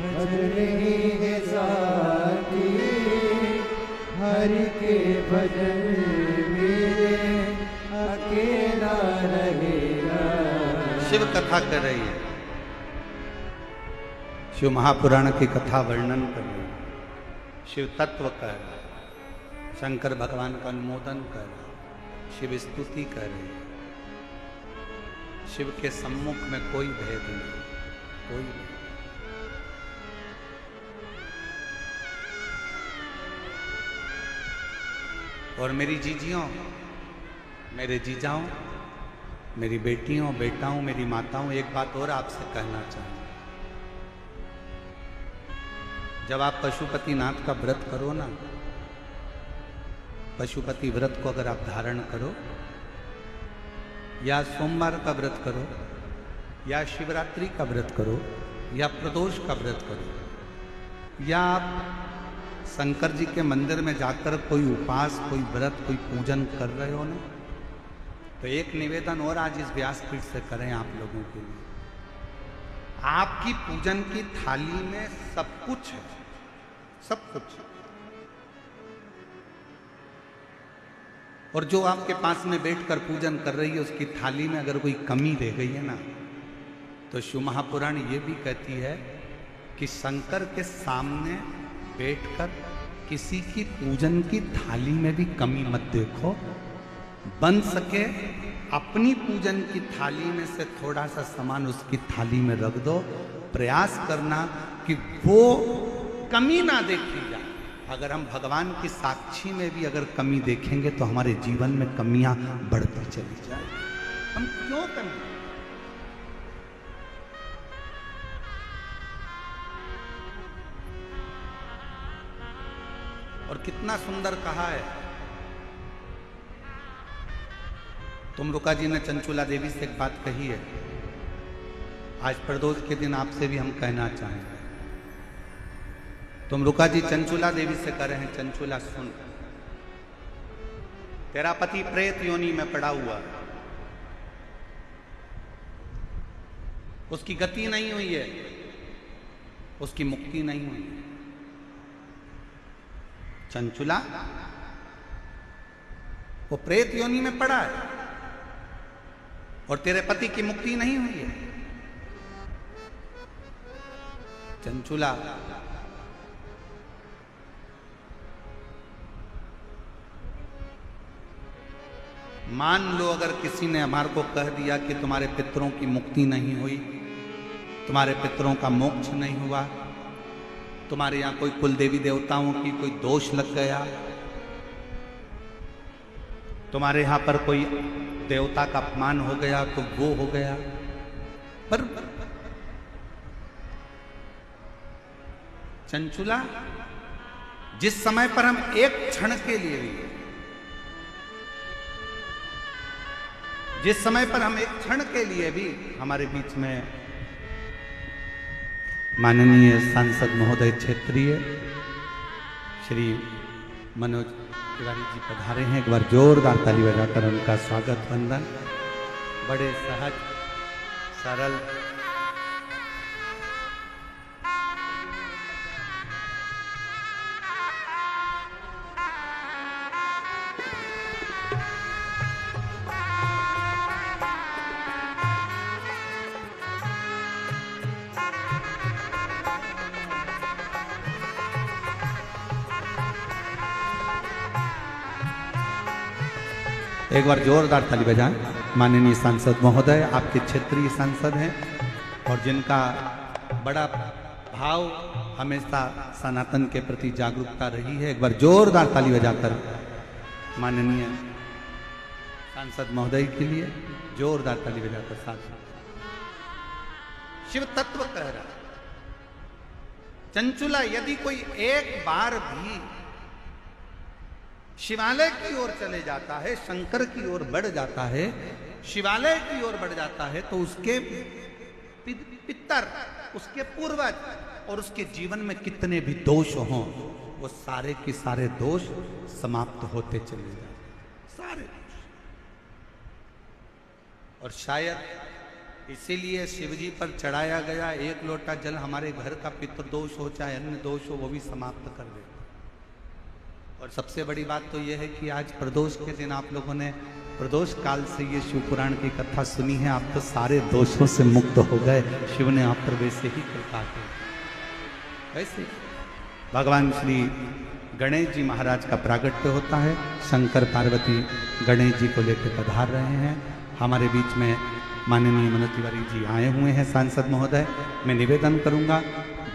भजन ही है साथी, हरि के भजन मेरे अकेला रहेगा। शिव कथा कर रही है, शिव महापुराण की कथा वर्णन कर रही है, शिव तत्व कह रहा है, शंकर भगवान का अनुमोदन कर रहा है, शिव स्तुति कर रही है। शिव के सम्मुख में कोई भेद नहीं, कोई नहीं। और मेरी जीजियों, मेरे जीजाओं, मेरी बेटियों, बेटाओं, मेरी माताओं, एक बात और आपसे कहना चाहूँगा। जब आप पशुपतिनाथ का व्रत करो ना, पशुपति व्रत को अगर आप धारण करो, या सोमवार का व्रत करो, या शिवरात्रि का व्रत करो, या प्रदोष का व्रत करो, या आप शंकर जी के मंदिर में जाकर कोई उपास, कोई व्रत, कोई पूजन कर रहे हो ना, तो एक निवेदन और आज इस व्यासपीठ से करें आप लोगों के लिए। आपकी पूजन की थाली में सब कुछ है, सब कुछ। और जो आपके पास में बैठकर पूजन कर रही है, उसकी थाली में अगर कोई कमी रह गई है ना, तो शिव महापुराण ये भी कहती है कि शंकर के सामने बैठकर किसी की पूजन की थाली में भी कमी मत देखो। बन सके अपनी पूजन की थाली में से थोड़ा सा सामान उसकी थाली में रख दो। प्रयास करना कि वो कमी ना देखी जाए। अगर हम भगवान की साक्षी में भी अगर कमी देखेंगे तो हमारे जीवन में कमियां बढ़ती चली जाए। हम क्यों कमी? और कितना सुंदर कहा है। तुमरुका जी ने चंचुला देवी से एक बात कही है, आज प्रदोष के दिन आपसे भी हम कहना चाहेंगे। तुमरुका जी चंचुला देवी से कह रहे हैं, चंचुला सुन, तेरा पति प्रेत योनि में पड़ा हुआ, उसकी गति नहीं हुई है, उसकी मुक्ति नहीं हुई है। चंचुला, वो प्रेत योनि में पड़ा है और तेरे पति की मुक्ति नहीं हुई है। चंचुला, मान लो अगर किसी ने हमारे को कह दिया कि तुम्हारे पितरों की मुक्ति नहीं हुई, तुम्हारे पितरों का मोक्ष नहीं हुआ, तुम्हारे यहां कोई कुल देवी देवताओं की कोई दोष लग गया, तुम्हारे यहां पर कोई देवता का अपमान हो गया, तो वो हो गया। पर चंचुला, जिस समय पर हम एक क्षण के लिए भी, जिस समय पर हम एक क्षण के लिए भी हमारे बीच में माननीय सांसद महोदय क्षेत्रीय श्री मनोज तिवारी जी पधारे हैं, एक बार जोरदार ताली बजाकर उनका स्वागत वंदन। बड़े सहज सरल एक बार जोरदार ताली बजाएं। माननीय सांसद महोदय आपके क्षेत्रीय सांसद हैं और जिनका बड़ा भाव हमेशा सनातन के प्रति जागरूकता रही है। एक बार जोरदार ताली बजाकर माननीय सांसद महोदय के लिए जोरदार ताली बजाकर साथ। शिव तत्व कह रहा, चंचुला, यदि कोई एक बार भी शिवालय की ओर चले जाता है, शंकर की ओर बढ़ जाता है, शिवालय की ओर बढ़ जाता है, तो उसके पितर, उसके पूर्वज और उसके जीवन में कितने भी दोष हों, वो सारे के सारे दोष समाप्त होते चले जाते, सारे दोष। और शायद इसीलिए शिवजी पर चढ़ाया गया एक लोटा जल हमारे घर का पितृदोष हो चाहे अन्य दोष हो, वो भी समाप्त कर देता। और सबसे बड़ी बात तो यह है कि आज प्रदोष के दिन आप लोगों ने प्रदोष काल से ये शिव पुराण की कथा सुनी है, आप तो सारे दोषों से मुक्त हो गए। शिव ने आप पर वैसे ही कृपा की। वैसे भगवान श्री गणेश जी महाराज का प्रागट्य होता है, शंकर पार्वती गणेश जी को लेकर पधार रहे हैं। हमारे बीच में माननीय मनोज तिवारी जी आए हुए हैं सांसद महोदय, मैं निवेदन करूंगा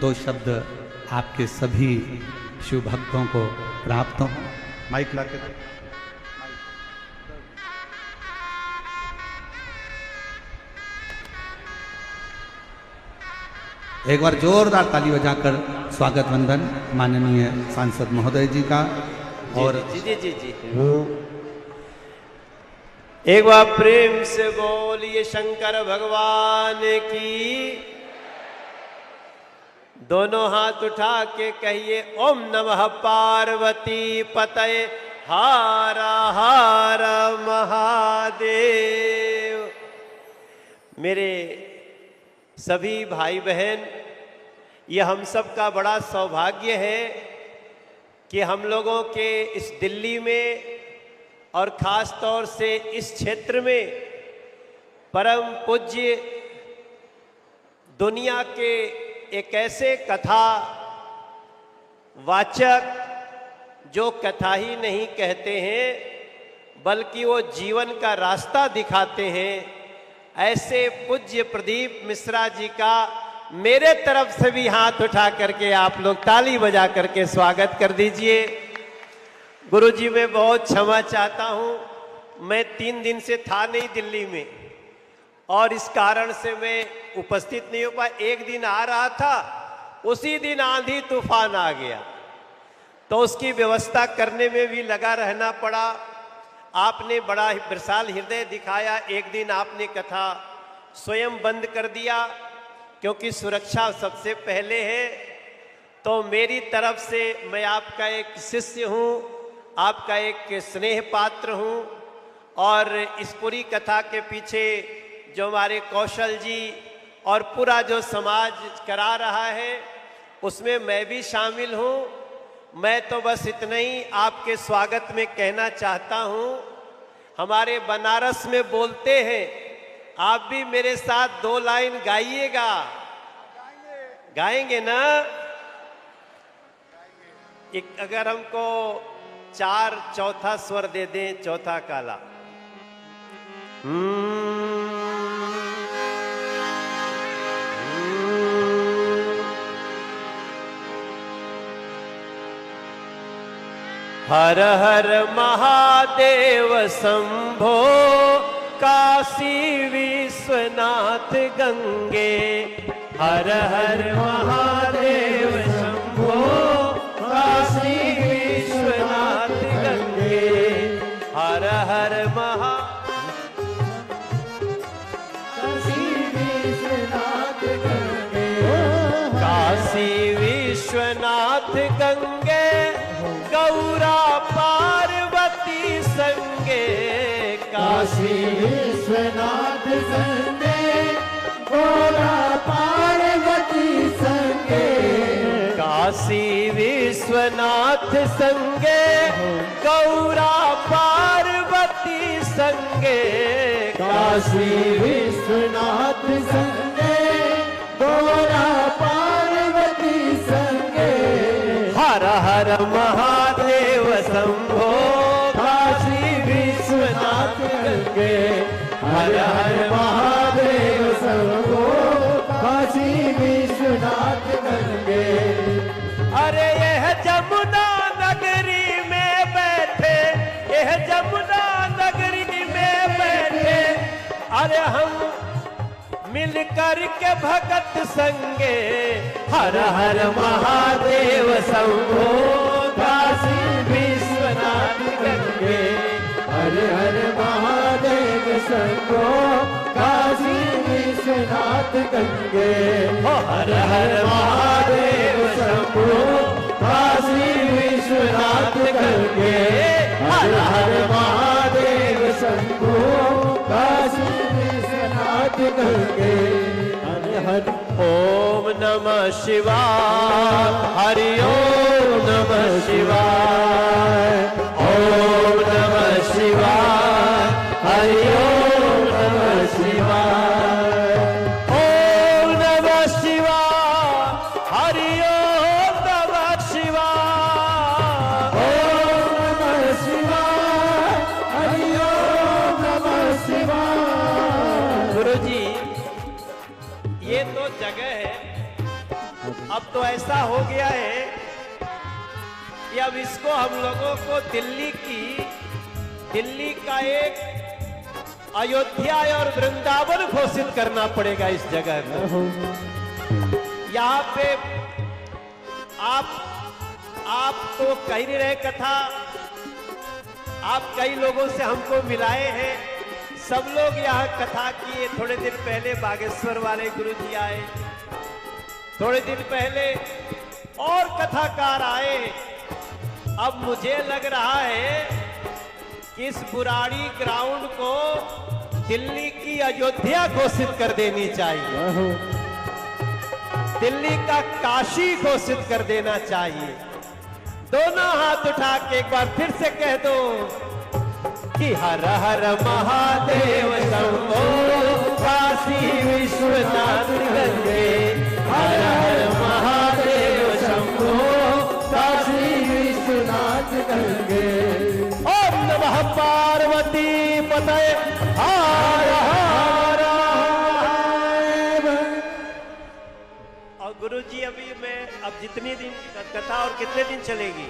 2 शब्द आपके सभी शिव भक्तों को प्राप्त हों। माइक ला के दो। एक बार जोरदार ताली बजाकर स्वागत वंदन माननीय सांसद महोदय जी का। और जी एक बार प्रेम से बोलिए शंकर भगवान की। दोनों हाथ उठा के कहिए ओम नमः पार्वती पतये हारा हारा महादेव। मेरे सभी भाई बहन, यह हम सब का बड़ा सौभाग्य है कि हम लोगों के इस दिल्ली में और ख़ास तौर से इस क्षेत्र में परम पूज्य दुनिया के एक ऐसे कथा वाचक जो कथा ही नहीं कहते हैं बल्कि वो जीवन का रास्ता दिखाते हैं, ऐसे पूज्य प्रदीप मिश्रा जी का मेरे तरफ से भी हाथ उठा करके आप लोग ताली बजा करके स्वागत कर दीजिए। गुरुजी मैं बहुत क्षमा चाहता हूँ, मैं 3 दिन से था नहीं दिल्ली में और इस कारण से मैं उपस्थित नहीं हो पाया। एक दिन आ रहा था, उसी दिन आंधी तूफान आ गया तो उसकी व्यवस्था करने में भी लगा रहना पड़ा। आपने बड़ा विशाल हृदय दिखाया। एक दिन आपने कथा स्वयं बंद कर दिया क्योंकि सुरक्षा सबसे पहले है। तो मेरी तरफ से मैं आपका एक शिष्य हूँ, आपका एक स्नेह पात्र हूँ और इस पूरी कथा के पीछे जो हमारे कौशल जी और पूरा जो समाज करा रहा है उसमें मैं भी शामिल हूँ। मैं तो बस इतना ही आपके स्वागत में कहना चाहता हूँ। हमारे बनारस में बोलते हैं, आप भी मेरे साथ 2 लाइन गाइएगा। गाएंगे ना? एक अगर हमको 4 चौथा स्वर दे दें, चौथा काला। हर हर महादेव शंभो काशी विश्वनाथ गंगे। हर हर महादेव शंभो काशी विश्वनाथ गंगे। हर हर काशी विश्वनाथ गंगे। काशी विश्वनाथ गंगे गौरा पार्वती संगे। काशी विश्वनाथ संगे गौरा पार्वती संगे। काशी विश्वनाथ संगे गौरा पार्वती संगे। काशी विश्वनाथ संगे गौरा पार्वती संगे। हर हर महादेव शंभो काशी विश्वनाथ गंगे। हर हर महादेव शंभो काशी विश्वनाथ गंगे। अरे यह जमुना नगरी में बैठे, यह जमुना नगरी में बैठे, अरे हम मिल कर के भगत संगे। हर हर महादेव शंभो काशी विश्वनाथ गंगे। हर हर महादेव शंभो काशी विश्वनाथ गंगे। हर हर महादेव शंभो काशी विश्वनाथ गंगे। हर हर महादेव शंभो काशी विश्वनाथ गंगे। हर हर ओम नमः शिवाय। हरि ओम नमः शिवाय। ओम नमः शिवाय। हरि ओम नमः शिवाय। ओम नमः शिवाय। हरि ओम नमः शिवाय। ओम नमः शिवाय। हरि ओम नमः शिवाय। गुरुजी दो जगह है। अब तो ऐसा हो गया है कि अब इसको हम लोगों को दिल्ली का एक अयोध्या और वृंदावन घोषित करना पड़ेगा इस जगह को। यहाँ पे आप तो कह नहीं रहे कथा, आप कई लोगों से हमको मिलाए हैं, सब लोग यहाँ कथा किए। थोड़े दिन पहले बागेश्वर वाले गुरुजी आए, थोड़े दिन पहले और कथाकार आए। अब मुझे लग रहा है कि इस बुराड़ी ग्राउंड को दिल्ली की अयोध्या घोषित कर देनी चाहिए, दिल्ली का काशी घोषित कर देना चाहिए। दोनों हाथ उठा के एक बार फिर से कह दो कि हर हर महादेव शंभो काशी विश्वनाथ गंगे, हर हर महादेव शंभो काशी विश्वनाथ गंगे। ओम नमः पार्वती पतये हर हर। और गुरुजी अभी मैं अब जितनी दिन कथा और कितने दिन चलेगी?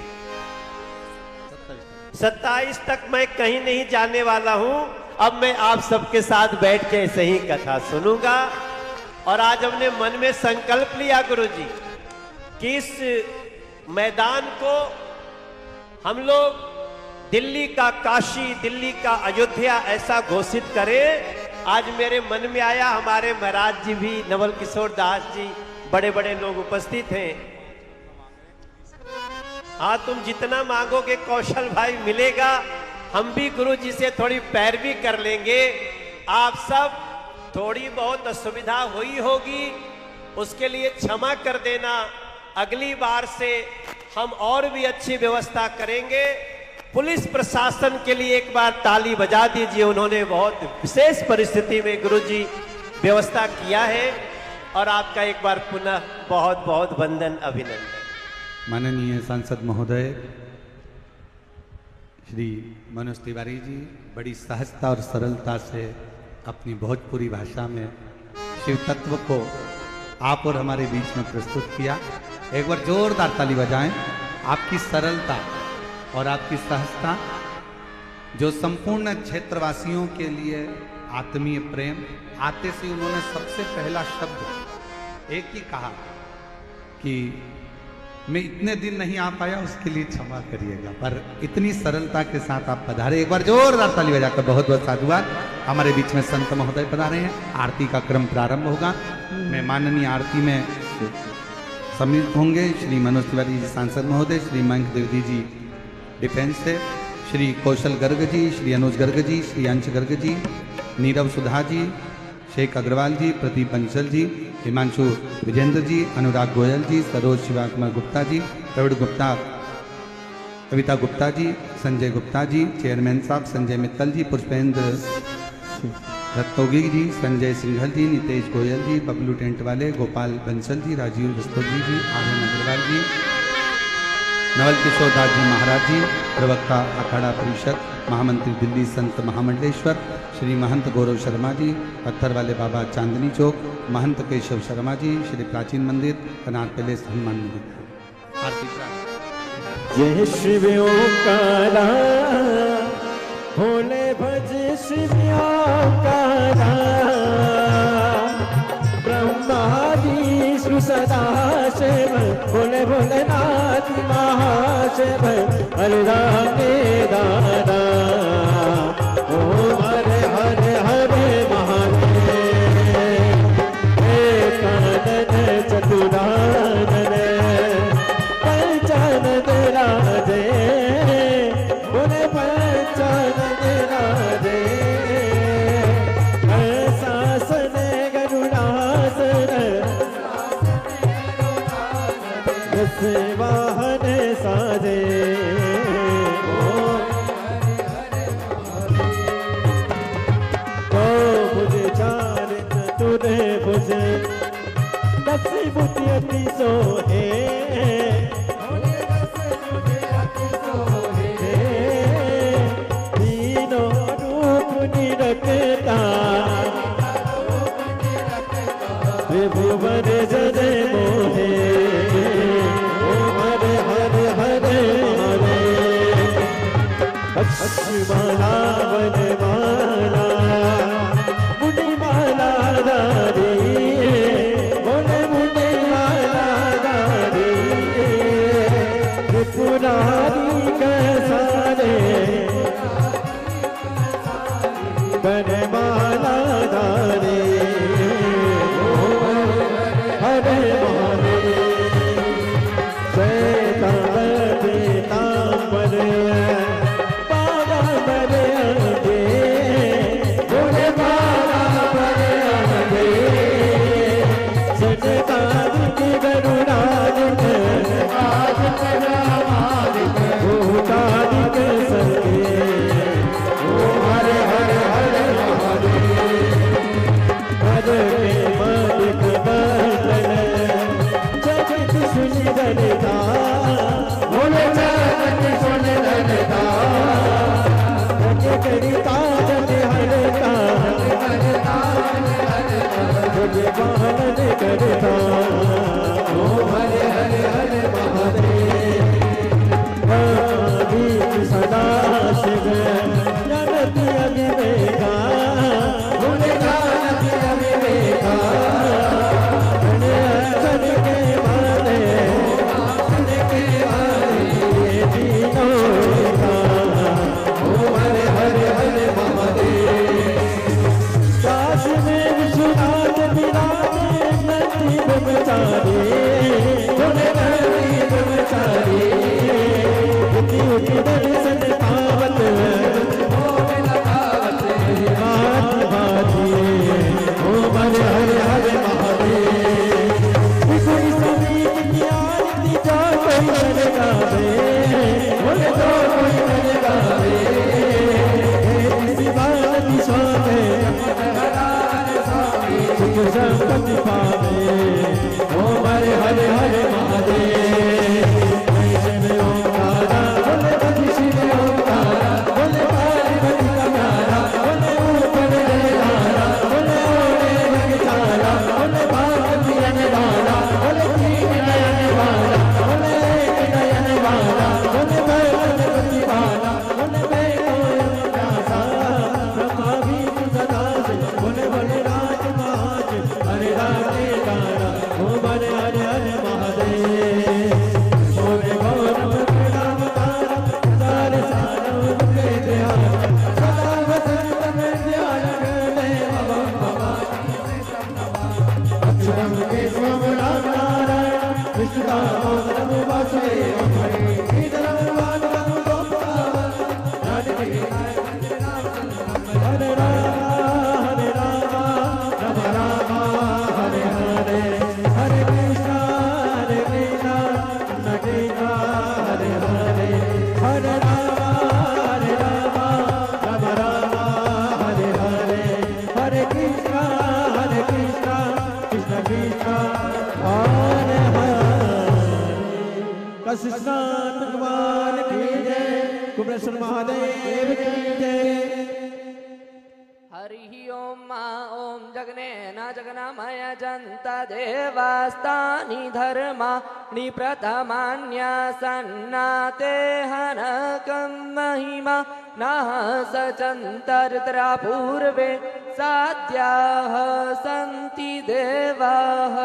27 तक मैं कहीं नहीं जाने वाला हूं। अब मैं आप सबके साथ बैठ के ऐसे ही कथा सुनूंगा। और आज हमने मन में संकल्प लिया गुरुजी कि इस मैदान को हम लोग दिल्ली का काशी, दिल्ली का अयोध्या ऐसा घोषित करें। आज मेरे मन में आया, हमारे महाराज जी भी, नवल किशोर दास जी, बड़े बड़े लोग उपस्थित हैं। हाँ, तुम जितना मांगोगे कौशल भाई मिलेगा। हम भी गुरु जी से थोड़ी पैरवी कर लेंगे। आप सब थोड़ी बहुत असुविधा हुई होगी, उसके लिए क्षमा कर देना। अगली बार से हम और भी अच्छी व्यवस्था करेंगे। पुलिस प्रशासन के लिए एक बार ताली बजा दीजिए। उन्होंने बहुत विशेष परिस्थिति में गुरुजी व्यवस्था किया है। और आपका एक बार पुनः बहुत बहुत वंदन, अभिनंदन। माननीय सांसद महोदय श्री मनोज तिवारी जी बड़ी सहजता और सरलता से अपनी भोजपुरी भाषा में शिव तत्व को आप और हमारे बीच में प्रस्तुत किया। एक बार जोरदार ताली बजाएं। आपकी सरलता और आपकी सहजता जो संपूर्ण क्षेत्रवासियों के लिए आत्मीय प्रेम, आते से उन्होंने सबसे पहला शब्द एक ही कहा कि मैं इतने दिन नहीं आ पाया, उसके लिए क्षमा करिएगा, पर इतनी सरलता के साथ आप पधारे। एक बार जोरदार ताली बजाकर बहुत बहुत साधुवाद। हमारे बीच में संत महोदय पधारे हैं। आरती का क्रम प्रारंभ होगा। मैं माननीय आरती में सम्मिलित होंगे श्री मनोज तिवारी जी सांसद महोदय, श्री मयंक द्विवेदी जी डिफेंस से, श्री कौशल गर्ग जी, श्री अनुज गर्ग जी, श्री अंश गर्ग जी, नीरव सुधा जी, शेख अग्रवाल जी, प्रदीप बंसल जी, हिमांशु विजेंद्र जी, अनुराग गोयल जी, सरोज शिवा कुमार गुप्ता जी, प्रवीण गुप्ता, कविता गुप्ता जी, संजय गुप्ता जी, चेयरमैन साहब संजय मित्तल जी, पुष्पेंद्र रत्तोगी जी, संजय सिंघल जी, नितेश गोयल जी, बबलू टेंट वाले, गोपाल बंसल जी, राजीव रस्तोगी जी, आर्यन अग्रवाल जी, नवल किशोर दास जी महाराज जी, प्रवक्ता अखाड़ा परिषद, महामंत्री दिल्ली संत महामंडलेश्वर, श्री महंत गौरव शर्मा जी, पत्थर वाले बाबा चांदनी चौक, महंत केशव शर्मा जी, श्री प्राचीन मंदिर, कनार पैलेस, हनुमान मंदिर। जय शिव ओंकारा, भोले भज शिव ओंकारा, ब्रह्मादि सदा शिव, भोले भोलेनाथ महाशिव, हरे रामे दादा, ओम हरे हरे हरे महादेव, एकानन चतुरानन, पंचानन राधे, बोले पंचानन राधे, शासन गरुड़ासन, वाहन साधे, दस बुद्धि अति सोहे, तीनों रूप निरखता, त्रिभुवन हरे जने मोहे ओम हरे हरे हरे महादेव लक्ष्मणा वनमाला मुनिमाला दारी बोले मुनिमाला दारी त्रिपुरारी कैसारे वनमाला दारी हरे महादेव श्वेतांबर पीतांबर बाबा मरे अंगे बोले बाबा मरे अंगे सजतादिक गरुड़ादिक भूतादिक सर्गे ओम हरे हरे हरे महादेव हरे मदिक बदन जगत सुंदरता बोले जगत सुंदरता करिता जन हरता मुझे पालन करता ओम हरे हरे हरे महादेव दीप सदा शिव जानती अविवेका बोले जानती अविवेका अक्षर के माने ये तीनों का ओम हरे हरे हरे महादेव काश्मीर विश्वनाथ विराजे नदी ब्रह्मचारी बोले नदी ब्रह्मचारी उठी उठी दर्शन पावत भांति भांति ओम हरे हरे हरे महादेव कोई संगीत की आरती जो कोई मन गावे बोले जो कोई मन गावे शिवाजी स्वामी सुख संपत्ति पावे ओम हरे हरे हरे महादेव शिव ओंकारा बोले बंदी शिव ओंकारा बोले पार्वती का प्यारा बोले ऊपर जयकारा बोले ओरे बगीचारा बोले पार्वती अनवारा बोले तीन नयन वाला बोले एक नयन वाला बोले भगवती वाला बोले बेकोयम दासा ब्रह्मा विष्णु सदा बोले बोले राज महाज हरे राधे कारा ओम हरे हरे हरे महादेव बोले गौरव प्रणाम तारा सारे सारो के ध्यान सदा वसंत में ध्यान करने बाबा अक्षरम केशवम राम नारायण विष्णु दामोदरम वासुदेव हरे श्रीधरम माधवम गोपाल राधे हरे राम राम राम हरे हरे हरे कृष्णा कृष्ण हरे हरे हरे राम राम राम हरे हरे हरे कृष्णा कृष्ण कृष्ण हरे हरे कृष्ण भगवान की जय कुबेर महादेव की जय हरि ओम मा ओम जगने न जगनामय जंत देवास्तानि धर्माणि प्रथमान्यासन्नाते हनकं महिमा नः सचन्तरितरा पूर्वे साध्याः सन्ति देवाः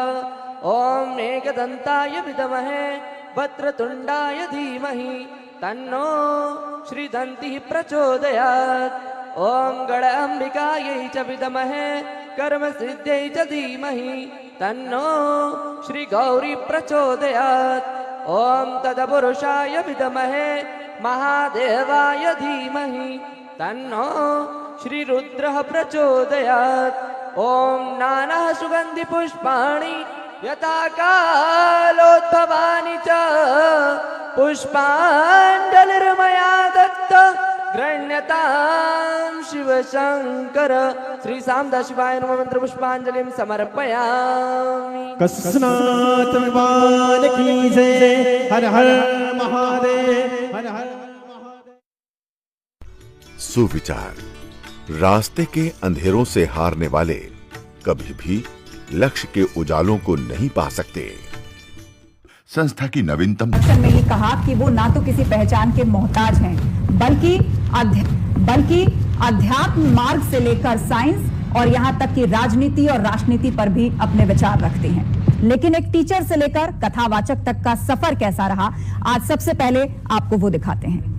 ओम एकदन्ताय विद्महे वक्रतुण्डाय धीमहि तन्नो श्रीदन्तिः प्रचोदयात् ओम गणाम्बिकायै च विद्महे कर्मसिद्ध्यै च धीमहि तन्नो श्रीगौरी प्रचोदयात् ओम तत्पुरुषाय विद्महे महादेवाय धीमहि तन्नो श्रीरुद्रः प्रचोदयात् ओम नाना सुगंधि पुष्पाणि यथा कालोद्भवानि च पुष्पाञ्जलिर्मया दत्त गृह्यतां शिव शंकर श्री सामदा शिवाय नमः मंत्र पुष्पांजलिं समर्पयामि। कसनाथ भगवान की जय। हर हर महादेव, हर हर महादेव। सुविचार रास्ते के अंधेरों से हारने वाले कभी भी लक्ष्य के उजालों को नहीं पा सकते। संस्था की नवीनतम भाषण में ये कहा कि वो ना तो किसी पहचान के मोहताज हैं, बल्कि अध्यात्म मार्ग से लेकर साइंस और यहाँ तक कि राजनीति और राष्ट्रनीति पर भी अपने विचार रखते हैं। लेकिन एक टीचर से लेकर कथावाचक तक का सफर कैसा रहा, आज सबसे पहले आपको वो दिखाते हैं।